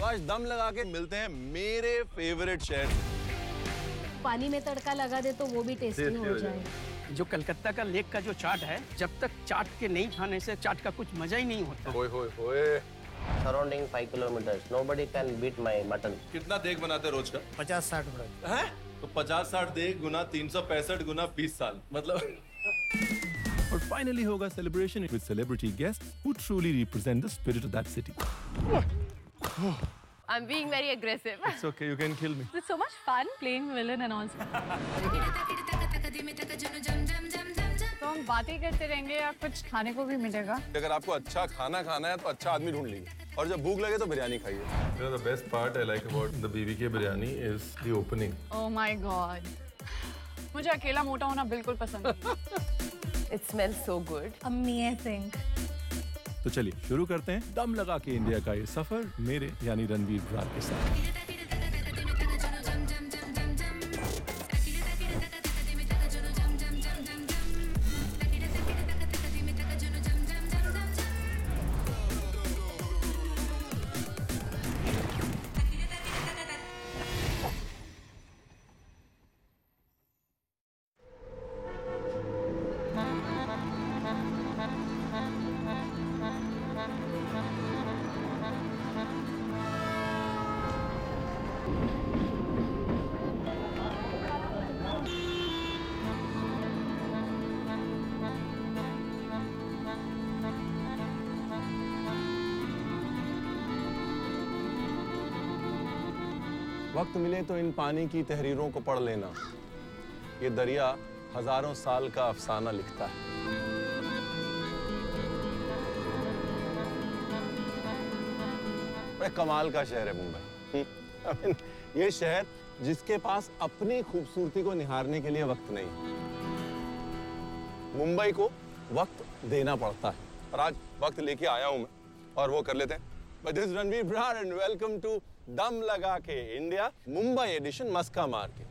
आज दम लगा के मिलते हैं मेरे फेवरेट शहर। पानी में तड़का लगा दे तो वो भी टेस्टी हो जाए। जो कलकत्ता का लेक का जो चाट है, जब तक चाट के नहीं खाने से चाट का कुछ मजा ही नहीं होता। होए होए होए। Surrounding 5 kilometers, nobody can beat my mutton. कितना देग बनाते रोज का? 50-60 मिनट है? तो 50-60 देग गुना 365 गुना 20 साल, मतलब। और फाइनली होगा celebration with celebrity guests who truly represent the spirit of that city. I'm being very aggressive. It's okay, you can kill me. It's so much fun playing villain and all. तो हम बातें करते रहेंगे या कुछ खाने को भी मिलेगा? अगर आपको अच्छा खाना खाना है तो अच्छा आदमी ढूंढ लीजिए, और जब भूख लगे तो बिरयानी खाइए। You know, the best part I like about the BBK biryani is the opening. Oh my God. मुझे अकेला मोटा होना बिल्कुल पसंद नहीं। It smells so good. Amazing. तो चलिए शुरू करते हैं दम लगा के इंडिया का ये सफर मेरे यानी रणवीर बरार के साथ। वक्त मिले तो इन पानी की तहरीरों को पढ़ लेना। ये दरिया हजारों साल का अफसाना लिखता है। बड़े कमाल का शहर है मुंबई। ये शहर जिसके पास अपनी खूबसूरती को निहारने के लिए वक्त नहीं। मुंबई को वक्त देना पड़ता है, और आज वक्त लेके आया हूं मैं, और वो कर लेते हैं। But this is Ranveer Brar and welcome to दम लगा के इंडिया मुंबई एडिशन मस्का मार के।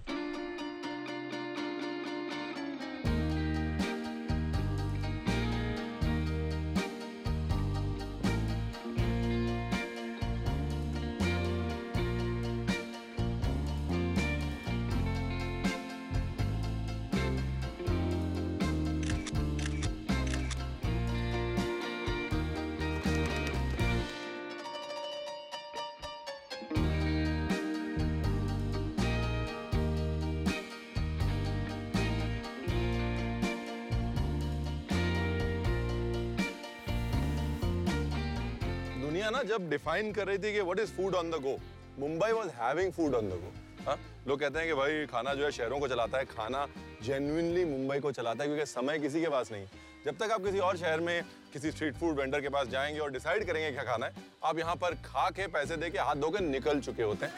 दुनिया ना जब डिफाइन कर रही थी कि what is food on the go, Mumbai was having food on the go. हाँ, लोग कहते हैं कि भाई खाना जो है शहरों को चलाता है, खाना जेन्युइनली मुंबई को चलाता है, क्योंकि समय किसी के पास नहीं। जब तक आप किसी और शहर में किसी स्ट्रीट फूड वेंडर के पास जाएंगे और डिसाइड करेंगे क्या खाना है, आप यहाँ पर खा के पैसे दे के हाथ धो के निकल चुके होते हैं।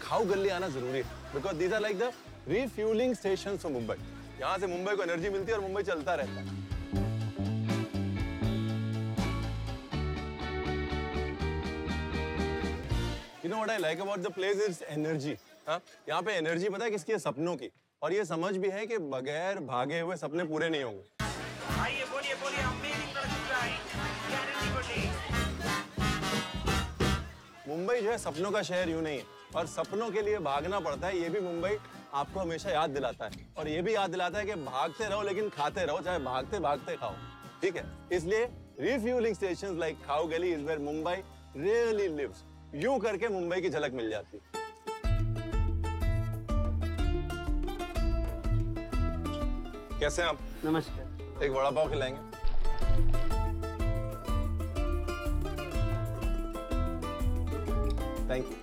खाओ गल्ली आना जरूरी है, because these are like the refuelling station for Mumbai. यहाँ से मुंबई को एनर्जी मिलती है और मुंबई चलता रहता है। You know what I like about the place is energy. हाँ, यहाँ पे एनर्जी पता है किसकी है? सपनों की। और ये समझ भी है कि बगैर भागे हुए सपने पूरे नहीं होंगे। आइए बोलिए बोलिए अमेजिंग मुंबई जो है सपनों का शहर यूं नहीं है, और सपनों के लिए भागना पड़ता है। ये भी मुंबई आपको हमेशा याद दिलाता है, और ये भी याद दिलाता है कि भागते रहो लेकिन खाते रहो, चाहे भागते भागते खाओ। ठीक है, इसलिए refuelling stations like Khau Galli is where Mumbai really lives. यूं करके मुंबई की झलक मिल जाती है। कैसे हैं आप? नमस्कार। एक वड़ा पाव खिलाएंगे? Thank you.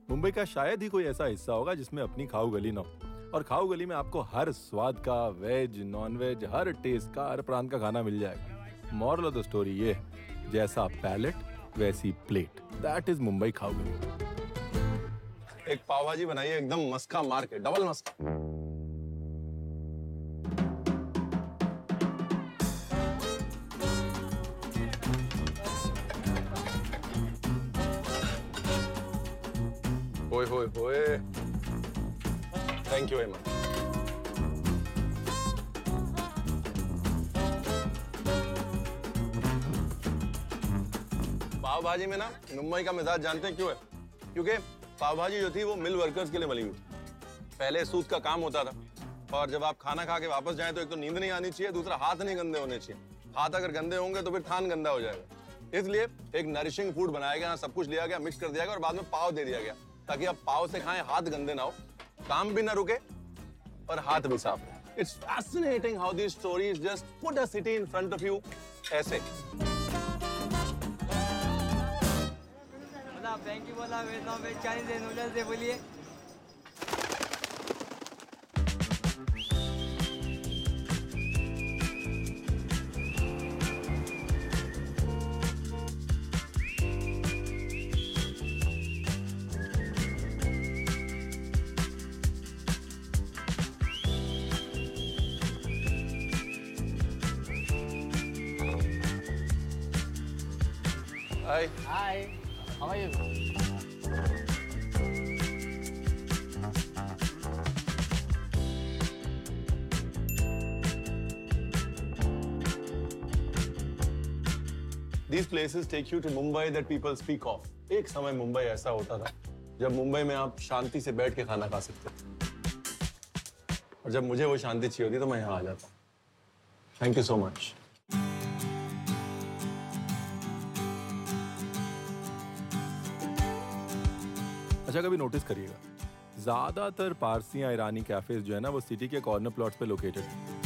मुंबई का शायद ही कोई ऐसा हिस्सा होगा जिसमें अपनी खाऊ गली ना हो। और खाऊ गली में आपको हर स्वाद का, वेज नॉन वेज, हर टेस्ट का, हर प्रांत का खाना मिल जाएगा। मॉरल ऑफ द स्टोरी ये है, जैसा पैलेट वैसी प्लेट। दैट इज मुंबई खाऊ गली। एक पाव भाजी बनाइए एकदम मस्का मार के, डबल मस्का। होए होए होए। Thank you very much. Pav bhaji में ना मुंबई का मिजाज जानते हैं क्यों है? क्योंकि पाव भाजी जो थी वो मिल वर्कर्स के लिए बनी हुई। पहले सूत का काम होता था और जब आप खाना खा के वापस जाएं तो एक तो नींद नहीं आनी चाहिए, दूसरा हाथ नहीं गंदे होने चाहिए। हाथ अगर गंदे होंगे तो फिर थान गंदा हो जाएगा। इसलिए एक नरिशिंग फूड बनाया गया, सब कुछ लिया गया, मिक्स कर दिया गया और बाद में पाव दे दिया गया ताकि आप पाव से खाएं, हाथ गंदे ना हो, काम भी ना रुके और हाथ भी साफ रहे। It's fascinating how these stories just put a city in front of you ऐसे। फ्रैंकी बोला, वेज नॉन वेज, चाइनीज है, नूडल्स है, बोलिए। Hi. Hi, how are you? These places take you to Mumbai that people speak of. एक समय मुंबई ऐसा होता था जब मुंबई में आप शांति से बैठ के खाना खा सकते थे। और जब मुझे वो शांति चाहिए होती तो मैं यहाँ आ जाता। Thank you so much. अच्छा, कभी नोटिस करिएगा, ज्यादातर पारसी या ईरानी कैफेज जो है ना वो सिटी के कॉर्नर प्लॉट्स पे लोकेटेड है।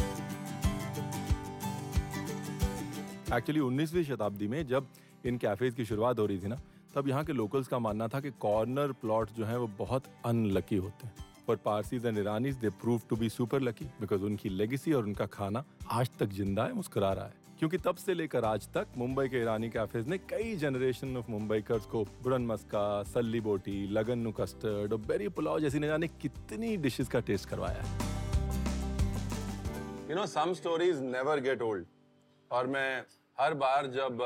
एक्चुअली 19वीं शताब्दी में जब इन कैफेज की शुरुआत हो रही थी ना, तब यहाँ के लोकल्स का मानना था कि कॉर्नर प्लॉट्स जो हैं वो बहुत अनलकी होते हैं। पर Parsis and Iranis they prove to be super lucky because उनकी लेगेसी और उनका खाना आज तक जिंदा है, मुस्कुरा रहा है। क्योंकि तब से लेकर आज तक मुंबई के ईरानी कैफेज ने कई जनरेशन ऑफ मुंबईकर्स को बुरन मस्का, सल्ली बोटी, लगन्नू कस्टर्ड और बेरी पुलाव जैसी न जाने कितनी डिशेस का टेस्ट करवाया है। You know, some stories never get old. और मैं हर बार जब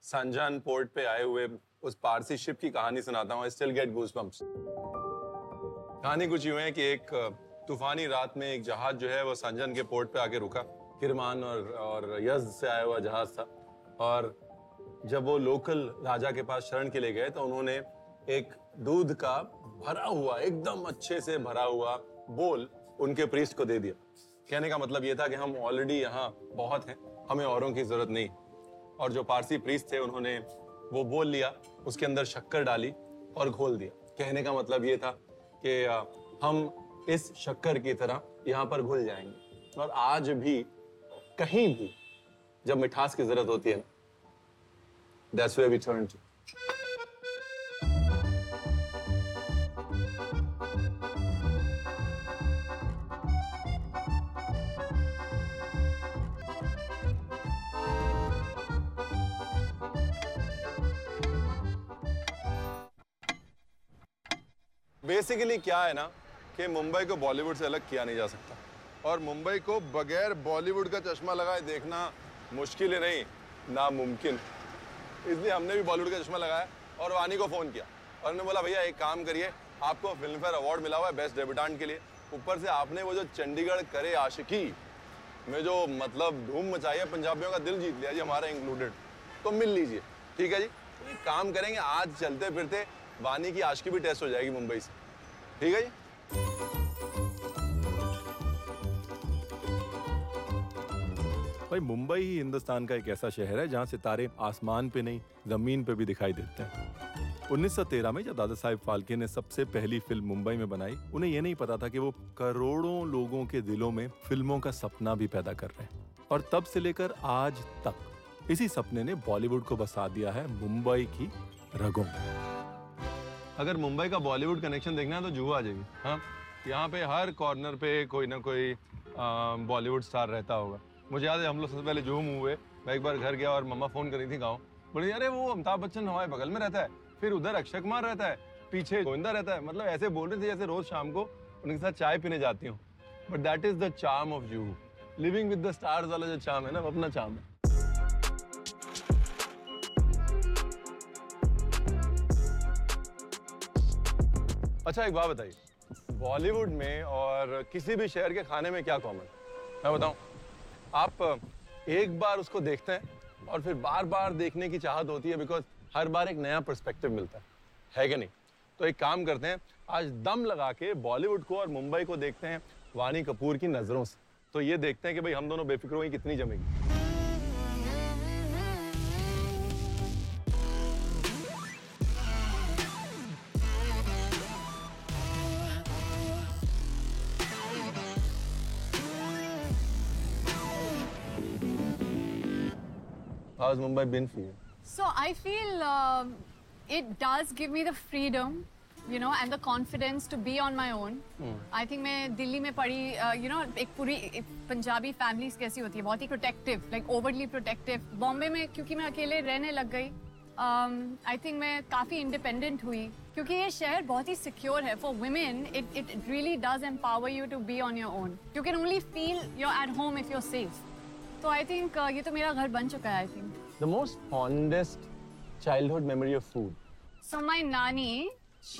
संजन पोर्ट पे आए हुए उस पारसी शिप की कहानी सुनाता हूँ, I still get goosebumps. कहानी कुछ यूं है कि एक तूफानी रात में एक जहाज जो है वो संजन के पोर्ट पे आके रुका। किरमान और यज़्द से आया हुआ जहाज था और जब वो लोकल राजा के पास शरण के लिए गए तो उन्होंने एक दूध का भरा हुआ, एकदम अच्छे से भरा हुआ बोल उनके प्रीस्ट को दे दिया। कहने का मतलब ये था कि हम ऑलरेडी यहाँ बहुत हैं, हमें औरों की जरूरत नहीं। और जो पारसी प्रीस्ट थे उन्होंने वो बोल लिया, उसके अंदर शक्कर डाली और घोल दिया। कहने का मतलब ये था कि हम इस शक्कर की तरह यहाँ पर घुल जाएंगे। और आज भी कहीं भी जब मिठास की जरूरत होती है ना, that's where we turn to. Basically क्या है ना कि मुंबई को बॉलीवुड से अलग किया नहीं जा सकता और मुंबई को बगैर बॉलीवुड का चश्मा लगाए देखना मुश्किल ही नहीं, नामुमकिन। इसलिए हमने भी बॉलीवुड का चश्मा लगाया और वानी को फ़ोन किया और उन्होंने बोला भैया एक काम करिए, आपको फिल्म फेयर अवार्ड मिला हुआ है बेस्ट डेब्यूटेंट के लिए, ऊपर से आपने वो जो चंडीगढ़ करे आशिकी में जो मतलब धूम मचाई है, पंजाबियों का दिल जीत लिया जी, हमारा इंक्लूडेड, तो मिल लीजिए। ठीक है जी, तो एक काम करेंगे, आज चलते फिरते वानी की आशिकी भी टेस्ट हो जाएगी मुंबई से। ठीक है जी। भाई, मुंबई ही हिंदुस्तान का एक ऐसा शहर है जहां सितारे आसमान पे नहीं जमीन पे भी दिखाई देते हैं। 1913 में जब दादा साहेब फाल्के ने सबसे पहली फिल्म मुंबई में बनाई, उन्हें यह नहीं पता था कि वो करोड़ों लोगों के दिलों में फिल्मों का सपना भी पैदा कर रहे हैं। और तब से लेकर आज तक इसी सपने ने बॉलीवुड को बसा दिया है मुंबई की रगों में। अगर मुंबई का बॉलीवुड कनेक्शन देखना है तो जुहू आ जाइए। हाँ, यहाँ पे हर कॉर्नर पे कोई ना कोई बॉलीवुड स्टार रहता होगा। मुझे याद है हम लोग सबसे पहले जुहू मूव हुए, मैं एक बार घर गया और मम्मा फोन करी थी गाँव, बोली अरे वो अमिताभ बच्चन हमारे बगल में रहता है, फिर उधर अक्षय कुमार रहता है, पीछे गोविंदा रहता है। मतलब ऐसे बोल रहे थे जैसे रोज शाम को उनके साथ चाय पीने जाती हूँ। But that is the charm of Juhu. Living with the stars वाला जो चार्म है ना, वो अपना चार्म है। अच्छा एक बात बताइए, बॉलीवुड में और किसी भी शहर के खाने में क्या कॉमन? मैं बताऊं, आप एक बार उसको देखते हैं और फिर बार बार देखने की चाहत होती है बिकॉज हर बार एक नया पर्सपेक्टिव मिलता है कि नहीं? तो एक काम करते हैं, आज दम लगा के बॉलीवुड को और मुंबई को देखते हैं वानी कपूर की नजरों से। तो ये देखते हैं कि भाई हम दोनों बेफिक्र हुए कितनी जमेगी। How's Mumbai been for you? So I feel it does give me the freedom, you know, and the confidence to be on my own. I think मैं दिल्ली में पढ़ी, you know, एक पूरी पंजाबी families कैसी होती है, बहुत ही protective, like overly protective. Bombay में क्योंकि मैं अकेले रहने लग गई, I think मैं काफी independent हुई, क्योंकि ये शहर बहुत ही secure है. For women, it really does empower you to be on your own. You can only feel you're at home if you're safe. So I think ये तो मेरा घर बन चुका है, I think. The most fondest childhood memory of food? So my nani,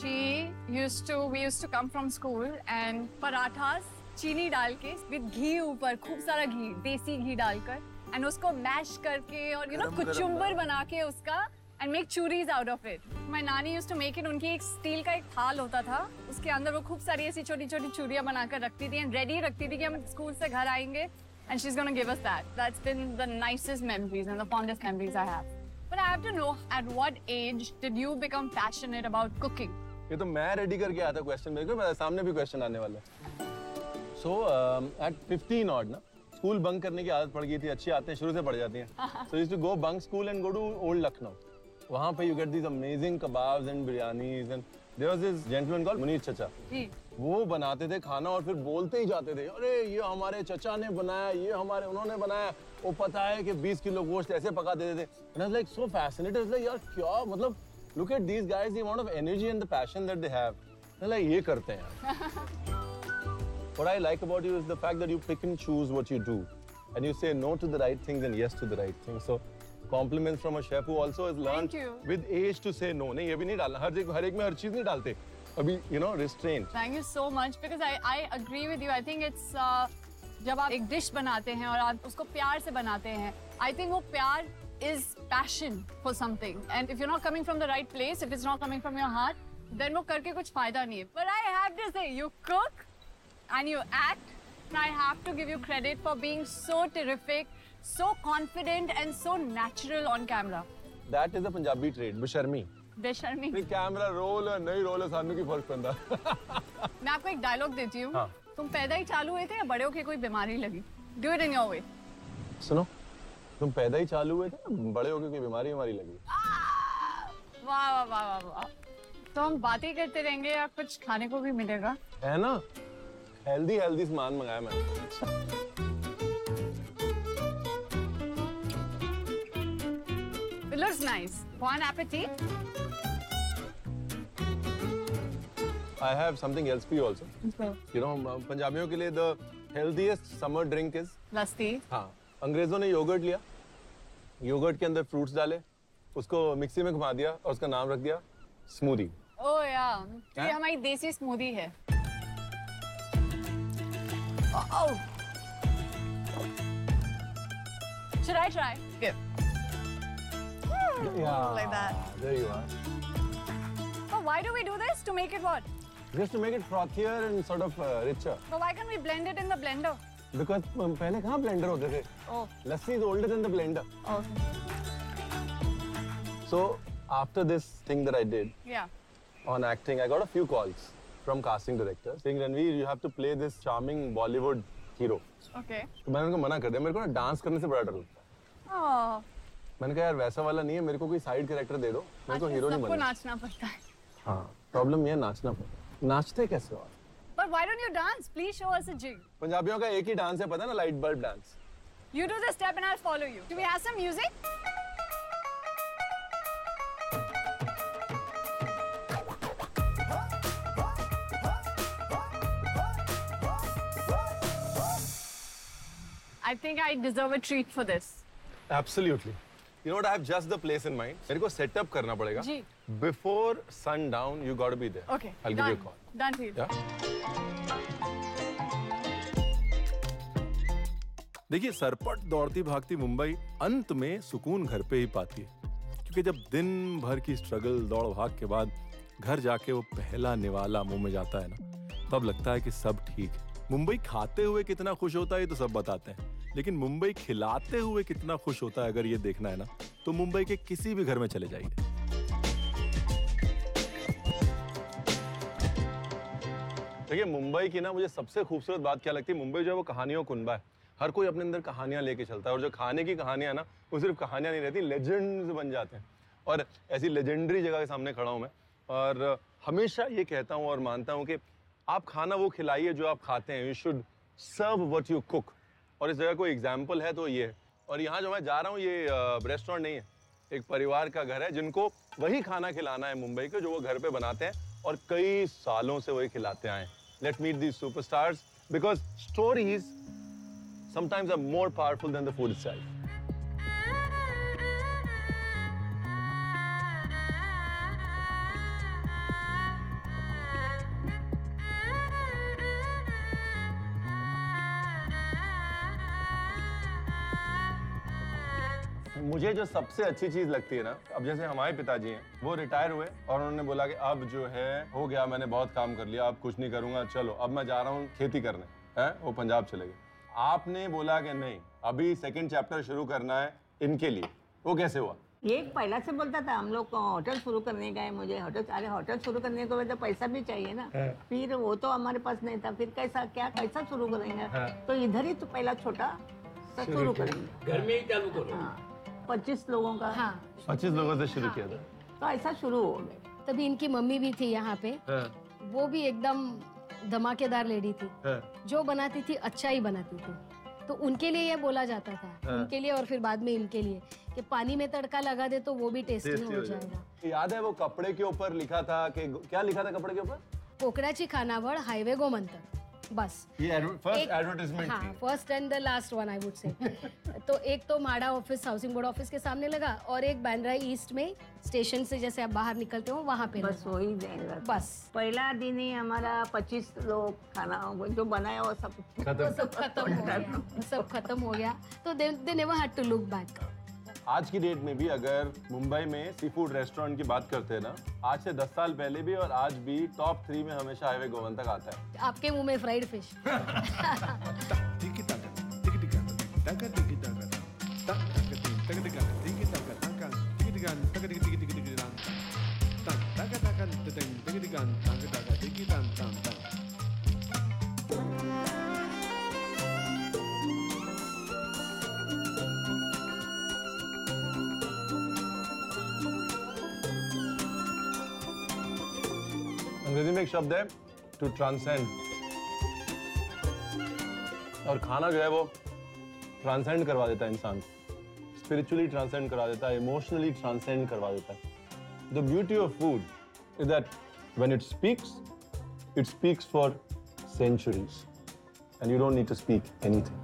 we used to come from school and parathas, चीनी डाल के with घी ऊपर, खूब सारा घी, देसी घी डालकर, and उसको mash करके और you know कुचुम्बर बना के उसका and make churis out of it. My nani used to make it. उनकी एक स्टील का एक थाल होता था, उसके अंदर वो खूब सारी ऐसी छोटी-छोटी चूरियां बनाकर रखती थी and ready रखती थी कि हम स्कूल से घर आएंगे. And she's going to give us that. That's been the nicest memories and the fondest memories I have. But I have to know, at what age did you become passionate about cooking? ये तो मैं ready करके आया था question, मेरे को मेरे सामने भी क्वेश्चन आने वाला है। So at 15 odd ना, स्कूल बंक करने की आदत पड़ गई थी, अच्छी आदतें शुरू से पड़ जाती हैं। So used to go bunk school and go to old Lucknow. वहाँ पे you get these amazing kebabs and biryanis and there was this gentleman called Munir Chacha. जी. वो बनाते थे खाना और फिर बोलते ही जाते थे, अरे ये हमारे चचा ने बनाया, ये हमारे उन्होंने बनाया, वो पता है कि 20 किलो गोश्त ऐसे पका देते थे। And I was like so fascinated, I was like यार क्या मतलब, look at these guys, the amount of energy and the passion that they have. I was like ये करते हैं यार। What I like about you is the fact that you pick and choose what you do, and you say no to the right things and yes to the right things. So compliments from a chef who also has learned Thank you. with age to say no. नहीं ये भी नहीं डालना, हर एक में हर चीज नहीं डालते। अभी you know restraint. Thank you so much because I agree with you. I think it's जब आप एक डिश बनाते हैं और आप उसको प्यार से बनाते हैं, I think वो प्यार is passion for something. And if you're not coming from the right place, if it's not coming from your heart, then वो करके कुछ फायदा नहीं है. But I have to say, you cook and you act, and I have to give you credit for being so terrific, so confident, and so natural on camera. That is a Punjabi trait, बेशर्मी। बेशर्मी। Camera roll है नहीं role है सानू की फर्क पड़ता। मैं आपको एक डायलॉग देती हूँ। हाँ। तुम पैदा ही चालू हुए थे या बड़े होके कोई बीमारी लगी? Do it in your way. सुनो, तुम पैदा ही चालू हुए थे, बड़े होके कोई बीमारी लगी। वाह वाह वाह वाह वाह। तो हम बातें करते रहेंगे या कुछ खाने को भी मिलेगा? है ना, हेल्दी सामान मंगाया मैंने। It looks nice. Bon appetit. I have something else for you also. You know, पंजाबियों के लिए the healthiest summer drink is लस्सी। हाँ, अंग्रेजों ने योगर्ट लिया, योगर्ट के अंदर फ्रूट्स डाले, उसको मिक्सी में घुमा दिया और उसका नाम रख दिया स्मूदी। ओह यार, ये हमारी देसी स्मूदी है। Oh. Should I try? Give. Like that. There you are. But why do we do this? To make it what? Just to make it frothier and sort of richer. But why can't we blend it in the blender? Because पहले कहाँ blender होते थे? Oh. Lassi is older than the blender. Oh. So after this thing that I did Yeah. on acting, I got a few calls from casting directors saying, Ranveer, you have to play this charming Bollywood hero. Okay. तो मैंने उनको मना कर दिया, मेरे को ना dance करने से बड़ा डर लगता है। Oh. मैंने कहा यार वैसा वाला नहीं है, मेरे को कोई साइड कैरेक्टर दे दो, मेरे को हीरो नहीं सबको बनना। नाचना पड़ता है। हाँ, प्रॉब्लम ये है नाचना पड़ता है। नाचते कैसे हो? But why don't you dance? Please show us a jig. पंजाबियों का एक ही डांस है, पता है ना, light bulb dance. You do the step and I'll follow you. Do we have some music? I think I deserve a treat for this. Absolutely. You know what? I have just the place in mind. मेरे को setup करना पड़ेगा. जी. Before sundown, you got to be there. Okay. I'll give you a call. Done, Phil. Yeah. देखिए, सरपट दौड़ती भागती मुंबई अंत में सुकून घर पे ही पाती है, क्योंकि जब दिन भर की स्ट्रगल दौड़ भाग के बाद घर जाके वो पहला निवाला मुंह में जाता है ना, तब लगता है कि सब ठीक है। मुंबई खाते हुए कितना खुश होता है ये तो सब बताते हैं, लेकिन मुंबई खिलाते हुए कितना खुश होता है अगर ये देखना है ना, तो मुंबई के किसी भी घर में चले जाइए। देखिए मुंबई की ना मुझे सबसे खूबसूरत बात क्या लगती है, मुंबई जो है वो कहानियों कुनबा है। हर कोई अपने अंदर कहानियां लेके चलता है और जो खाने की कहानियां ना वो सिर्फ कहानियां नहीं रहती, लेजेंड्स बन जाते हैं। और ऐसी लेजेंडरी जगह के सामने खड़ा हूं मैं और हमेशा ये कहता हूं और मानता हूं कि आप खाना वो खिलाइए जो आप खाते हैं। You should serve what you cook. और इस जगह कोई एग्जाम्पल है तो ये है। और यहाँ जो मैं जा रहा हूँ ये रेस्टोरेंट नहीं है, एक परिवार का घर है जिनको वही खाना खिलाना है मुंबई के जो वो घर पे बनाते हैं और कई सालों से वही खिलाते आए हैं। Let meet these superstars because stories sometimes are more powerful than the food itself. मुझे जो सबसे अच्छी चीज लगती है ना, अब जैसे हमारे पिताजी हैं, वो रिटायर हुए और उन्होंने बोला कि अब जो है हो गया, मैंने बहुत काम कर लिया, अब कुछ नहीं करूंगा, चलो अब मैं जा रहा हूँ खेती करने। है वो पंजाब चले गए। आपने बोला कि नहीं, अभी सेकंड चैप्टर शुरू करना है इनके लिए। वो कैसे हुआ? ये पहला से बोलता था हम लोग को होटल शुरू करने का है, मुझे होटल शुरू करने को तो पैसा भी चाहिए ना। फिर वो तो हमारे पास नहीं था, फिर कैसा शुरू करेंगे? तो इधर ही तो पहला छोटा सा शुरू करेंगे, घर में ही चालू करो। हाँ, 25 लोगों का। हाँ 25 लोगों से शुरू किया था। तो ऐसा शुरू हो गया। तभी इनकी मम्मी भी थी यहाँ पे, वो भी एकदम धमाकेदार लेडी थी, जो बनाती थी अच्छा ही बनाती थी। तो उनके लिए ये बोला जाता था, उनके लिए और फिर बाद में इनके लिए, कि पानी में तड़का लगा दे तो वो भी टेस्टी हो जाएगा। याद है वो कपड़े के ऊपर लिखा था कि क्या लिखा था कपड़े के ऊपर? कोकणाची खानावळ हाईवे गो म्हणतात, बस ये फर्स्ट एडवर्टाइजमेंट हाँ, थी। First and the last one I would say. तो एक तो माड़ा ऑफिस, हाउसिंग बोर्ड ऑफिस के सामने लगा, और एक बांद्रा ईस्ट में स्टेशन से जैसे आप बाहर निकलते हो वहाँ पे बस वही जाएगा। बस पहला दिन ही हमारा 25 लोग खाना जो बनाया वो सब वो सब खत्म हो गया, वो सब खत्म हो गया। तो they never had to look back. आज की डेट में भी अगर मुंबई में सी फूड रेस्टोरेंट की बात करते हैं ना, आज से 10 साल पहले भी और आज भी टॉप 3 में हमेशा हाईवे गोवन तक आता है। आपके मुंह में फ्राइड फिश। अंग्रेजी में एक शब्द है टू ट्रांसेंड, और खाना जो है वो ट्रांसेंड करवा देता है इंसान, स्पिरिचुअली ट्रांसेंड करा देता है, इमोशनली ट्रांसेंड करवा देता है। The beauty of food is that when it speaks for centuries and you don't need to speak anything.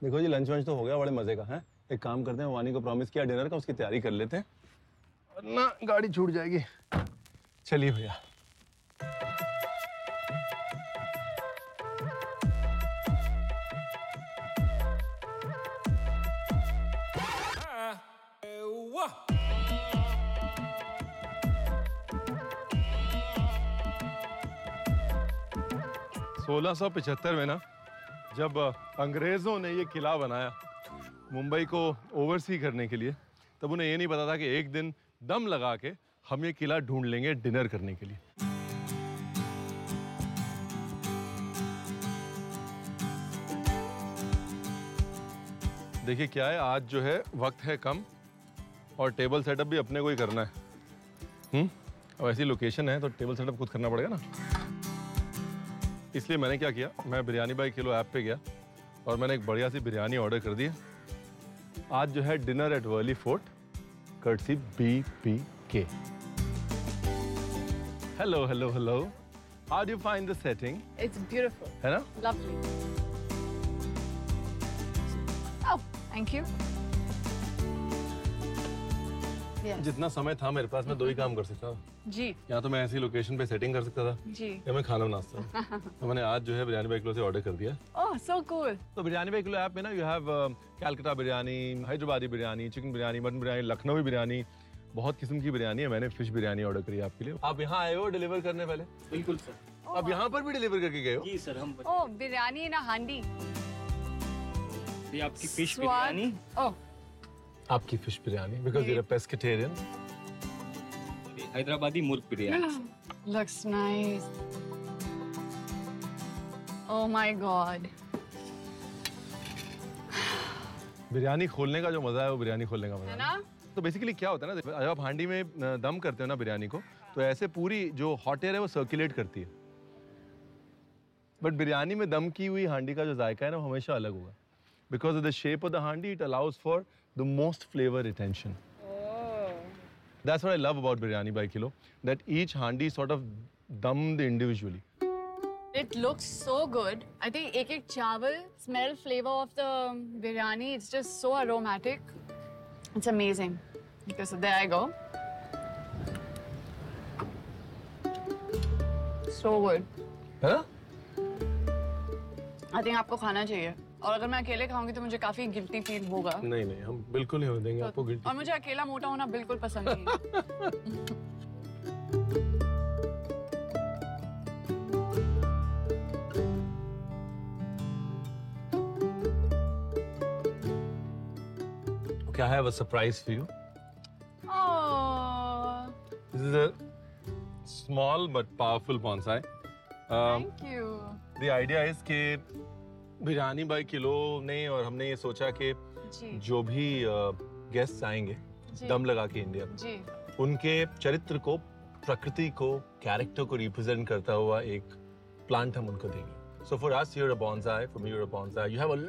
देखो जी, लंच वंच तो हो गया, बड़े मजे का है। एक काम करते हैं, वानी को प्रॉमिस किया डिनर का, उसकी तैयारी कर लेते हैं वरना गाड़ी छूट जाएगी। चलिए भैया। सोलह 1675 में ना, जब अंग्रेजों ने ये किला बनाया मुंबई को ओवरसी करने के लिए, तब उन्हें ये नहीं पता था कि एक दिन दम लगा के हम ये किला ढूंढ लेंगे डिनर करने के लिए। देखिए क्या है, आज जो है वक्त है कम और टेबल सेटअप भी अपने को ही करना है। अब ऐसी लोकेशन है तो टेबल सेटअप खुद करना पड़ेगा ना। इसलिए मैंने क्या किया, मैं बिरयानी बाई किलो ऐप पे गया और मैंने एक बढ़िया सी बिरयानी ऑर्डर कर दी। आज जो है dinner at Worli Fort, courtesy BPK। Hello hello hello, how do you find the setting? It's beautiful. है ना? Lovely. Oh, thank you. Yeah. जितना समय था मेरे पास, मैं 2 ही काम कर सकता था। जी यहाँ तो मैं ऐसी लोकेशन पे सेटिंग कर सकता था जी। या मैं खाना बना सकता हूँ। तो मैंने आज जो है बिरयानी बाई किलो से ऑर्डर कर दिया। Oh so cool. तो बिरयानी बाई किलो ऐप में ना you have Calcutta biryani, Hyderabadi biryani, chicken biryani, mutton biryani, Lucknowi biryani, बहुत किस्म की बिरयानी है। मैंने फिश बिरयानी ऑर्डर करी आपके लिए। आप यहाँ आए हो डिलीवर करने पहले? बिल्कुल सर। आप यहाँ पर भी डिलीवर करके गए हो? जी सर हम ओह बिरयानी इन अ हांडी। ये आपकी फिश स्वाद। बिरयानी। ओह आपकी fish biryani because you're a pescatarian। Hyderabadi मुर्ग biryani. looks nice. Oh my god. Biryani खोलने का जो मजा है वो बिरयानी खोलने का मजा है है। ना? तो बेसिकली क्या होता है ना, जब आप हांडी में दम करते हो ना बिरयानी को, तो ऐसे पूरी जो हॉट एयर है वो सर्कुलेट करती है। बट बिरयानी में दम की हुई हांडी का जो जायका है ना वो हमेशा अलग होगा। Because of the shape of the handi it allows for the most flavour retention. That's what I love about biryani by kilo, that each handi sort of dummed individually. It looks so good. I think एक chawal smell flavor of the biryani. It's just so aromatic. It's amazing. Okay, so there I go. So good. है ना? I think आपको खाना चाहिए. और अगर मैं अकेले खाऊंगी तो मुझे काफी गिल्टी फील होगा। नहीं नहीं, हम बिल्कुल नहीं होने देंगे आपको गिल्टी। और मुझे अकेला मोटा होना बिल्कुल पसंद नहीं है। Okay, I have a surprise for you. Oh, This is a small but powerful bonsai. thank you. The idea is कि बिरयानी बाई किलो ने और हमने ये सोचा कि जी जो भी गेस्ट आएंगे जी। दम लगा के इंडिया में, जी उनके चरित्र को, प्रकृति को, कैरेक्टर को रिप्रेजेंट करता हुआ एक प्लांट हम उनको देंगे। So for us, you're a bonsai. For me, you're a bonsai. You have a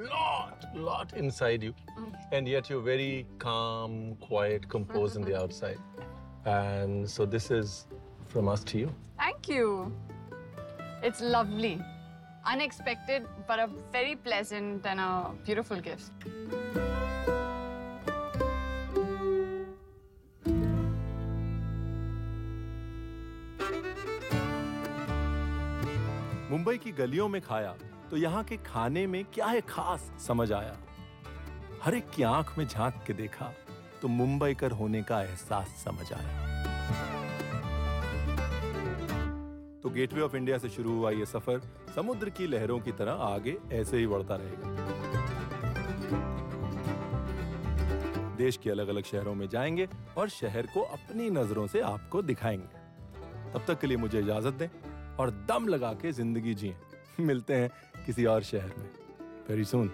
lot inside you, and yet you're very calm, quiet, composed on the outside. And so this is from us to you. Thank you. It's lovely. Unexpected, but a very pleasant and a beautiful gift. Mumbai की गलियों में खाया तो यहाँ के खाने में क्या है खास समझ आया। हर एक की आंख में झांक के देखा तो मुंबईकर होने का एहसास समझ आया। तो गेटवे ऑफ इंडिया से शुरू हुआ ये सफर समुद्र की लहरों की तरह आगे ऐसे ही बढ़ता रहेगा। देश के अलग अलग शहरों में जाएंगे और शहर को अपनी नजरों से आपको दिखाएंगे। तब तक के लिए मुझे इजाजत दें और दम लगा के जिंदगी जिएं। मिलते हैं किसी और शहर में वेरी सून।